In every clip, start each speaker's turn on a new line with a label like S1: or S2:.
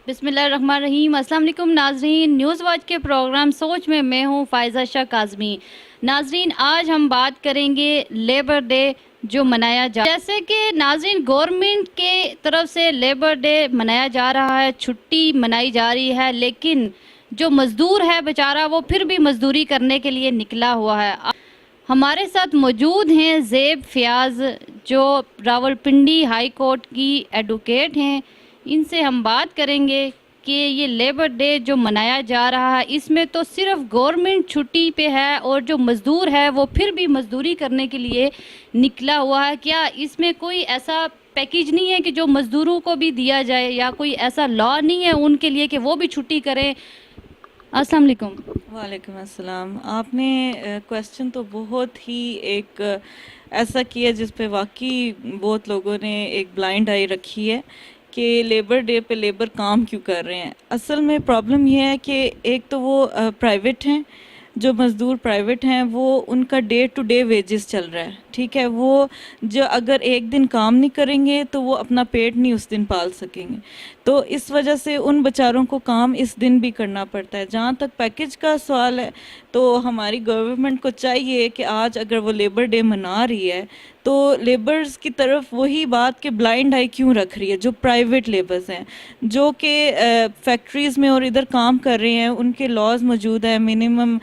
S1: بسم اللہ الرحمن الرحیم۔ السلام علیکم ناظرین، نیوز واچ کے پروگرام سوچ میں ہوں فائزہ شاہ کاظمی۔ ناظرین، آج ہم بات کریں گے لیبر ڈے جو منایا جیسے کہ ناظرین گورنمنٹ کے طرف سے لیبر ڈے منایا جا رہا ہے، چھٹی منائی جا رہی ہے، لیکن جو مزدور ہے بیچارہ وہ پھر بھی مزدوری کرنے کے لیے نکلا ہوا ہے۔ ہمارے ساتھ موجود ہیں زیب فیاض جو راولپنڈی ہائی کورٹ کی ایڈوکیٹ ہیں۔ ان سے ہم بات کریں گے کہ یہ لیبر ڈے جو منایا جا رہا ہے اس میں تو صرف گورنمنٹ چھٹی پہ ہے اور جو مزدور ہے وہ پھر بھی مزدوری کرنے کے لیے نکلا ہوا ہے۔ کیا اس میں کوئی ایسا پیکیج نہیں ہے کہ جو مزدوروں کو بھی دیا جائے، یا کوئی ایسا لا نہیں ہے ان کے لیے کہ وہ بھی چھٹی کریں؟ السلام علیکم۔
S2: وعلیکم السلام۔ آپ نے کویسچن تو بہت ہی ایک ایسا کیا جس پہ واقعی بہت لوگوں نے ایک بلائنڈ آئی رکھی ہے کہ لیبر ڈے پہ لیبر کام کیوں کر رہے ہیں۔ اصل میں پرابلم یہ ہے کہ ایک تو وہ پرائیویٹ ہیں، جو مزدور پرائیویٹ ہیں وہ ان کا ڈے ٹو ڈے ویجز چل رہا ہے، ٹھیک ہے۔ وہ جو اگر ایک دن کام نہیں کریں گے تو وہ اپنا پیٹ نہیں اس دن پال سکیں گے، تو اس وجہ سے ان بیچاروں کو کام اس دن بھی کرنا پڑتا ہے۔ جہاں تک پیکج کا سوال ہے تو ہماری گورنمنٹ کو چاہیے کہ آج اگر وہ لیبر ڈے منا رہی ہے تو لیبرز کی طرف وہی بات کہ بلائنڈ آئی کیوں رکھ رہی ہے۔ جو پرائیویٹ لیبرز ہیں جو کہ فیکٹریز میں اور ادھر کام کر رہے ہیں، ان کے لاز موجود ہیں۔ منیمم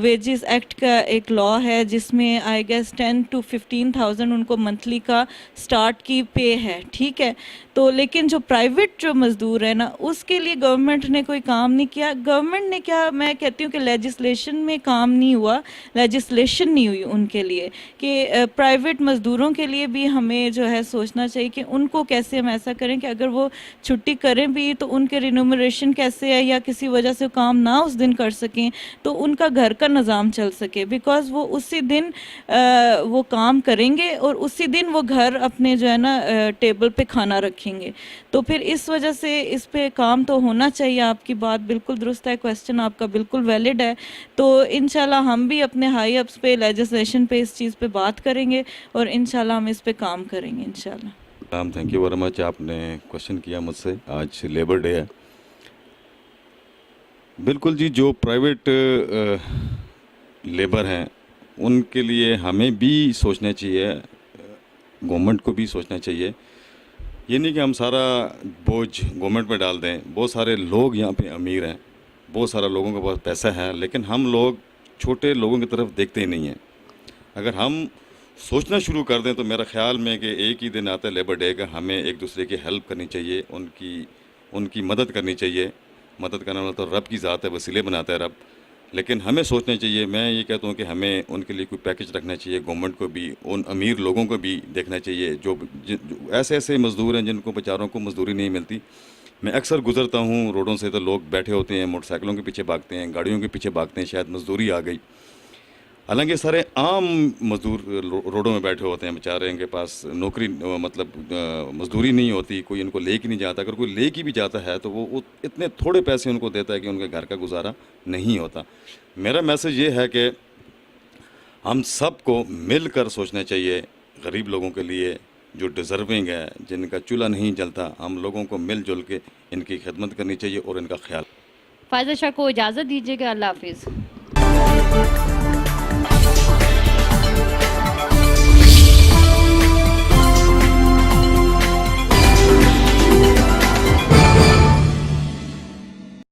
S2: ویجز ایکٹ کا ایک لا ہے جس میں آئی گیس 10 to 15,000 ان کو منتھلی کا سٹارٹ کی پے ہے، ٹھیک ہے۔ تو لیکن جو پرائیویٹ جو مزدور ہے نا، اس کے لیے گورنمنٹ نے کوئی کام نہیں کیا۔ گورنمنٹ نے کیا، میں کہتی ہوں کہ لیجسلیشن میں کام نہیں ہوا، لیجسلیشن نہیں ہوئی ان کے لیے کہ پرائیویٹ مزدوروں کے لیے بھی ہمیں جو ہے سوچنا چاہیے کہ ان کو کیسے ہم ایسا کریں کہ اگر وہ چھٹی کریں بھی تو ان کے رینومریشن کیسے ہے، یا کسی وجہ سے کام نہ اس دن کر سکیں تو ان کا گھر کا نظام چل سکے، بیکاز وہ اسی دن وہ کام کریں گے اور اسی دن وہ گھر اپنے جو ہے نا ٹیبل پہ کھانا رکھیں گے۔ تو پھر اس وجہ سے اس پہ کام تو ہونا چاہیے۔ آپ کی بات بالکل درست ہے، کویسچن آپ کا بالکل ویلڈ ہے۔ تو انشاءاللہ ہم بھی اپنے ہائی اپس پہ لیجسلیشن پہ اس چیز پہ بات کریں گے اور انشاءاللہ ہم اس پہ کام کریں گے انشاءاللہ۔
S3: Thank you very much. آپ نے کوشچن کیا مجھ سے، آج لیبر ڈے ہے۔ بالکل جی، جو پرائیویٹ لیبر ہیں ان کے لیے ہمیں بھی سوچنا چاہیے، گورنمنٹ کو بھی سوچنا چاہیے۔ یہ نہیں کہ ہم سارا بوجھ گورنمنٹ پہ ڈال دیں۔ بہت سارے لوگ یہاں پہ امیر ہیں، بہت سارے لوگوں کے پاس پیسہ ہے، لیکن ہم لوگ چھوٹے لوگوں کی طرف دیکھتے ہی نہیں ہیں۔ اگر ہم سوچنا شروع کر دیں تو میرا خیال میں کہ ایک ہی دن آتا ہے لیبر ڈے کا، ہمیں ایک دوسرے کی ہیلپ کرنی چاہیے، ان کی مدد کرنی چاہیے۔ مدد کرنا والا تو رب کی ذات ہے، وسیلے بناتا ہے رب، لیکن ہمیں سوچنا چاہیے۔ میں یہ کہتا ہوں کہ ہمیں ان کے لیے کوئی پیکج رکھنا چاہیے، گورنمنٹ کو بھی، ان امیر لوگوں کو بھی دیکھنا چاہیے جو ایسے مزدور ہیں جن کو بیچاروں کو مزدوری نہیں ملتی۔ میں اکثر گزرتا ہوں روڈوں سے تو لوگ بیٹھے ہوتے ہیں، موٹر سائیکلوں کے پیچھے بھاگتے ہیں، گاڑیوں کے پیچھے بھاگتے ہیں، شاید مزدوری آ گئی، حالانکہ سارے عام مزدور روڈوں میں بیٹھے ہوتے ہیں، بیچارے ان کے پاس نوکری مطلب مزدوری نہیں ہوتی، کوئی ان کو لے کے نہیں جاتا۔ اگر کوئی لے کے بھی جاتا ہے تو وہ اتنے تھوڑے پیسے ان کو دیتا ہے کہ ان کے گھر کا گزارا نہیں ہوتا۔ میرا میسج یہ ہے کہ ہم سب کو مل کر سوچنا چاہیے غریب لوگوں کے لیے جو ڈیزرونگ ہے، جن کا چولہا نہیں جلتا، ہم لوگوں کو مل جل کے ان کی خدمت کرنی چاہیے اور ان کا خیال۔
S1: فائزہ شاہ کو اجازت دیجیے گا، اللہ حافظ۔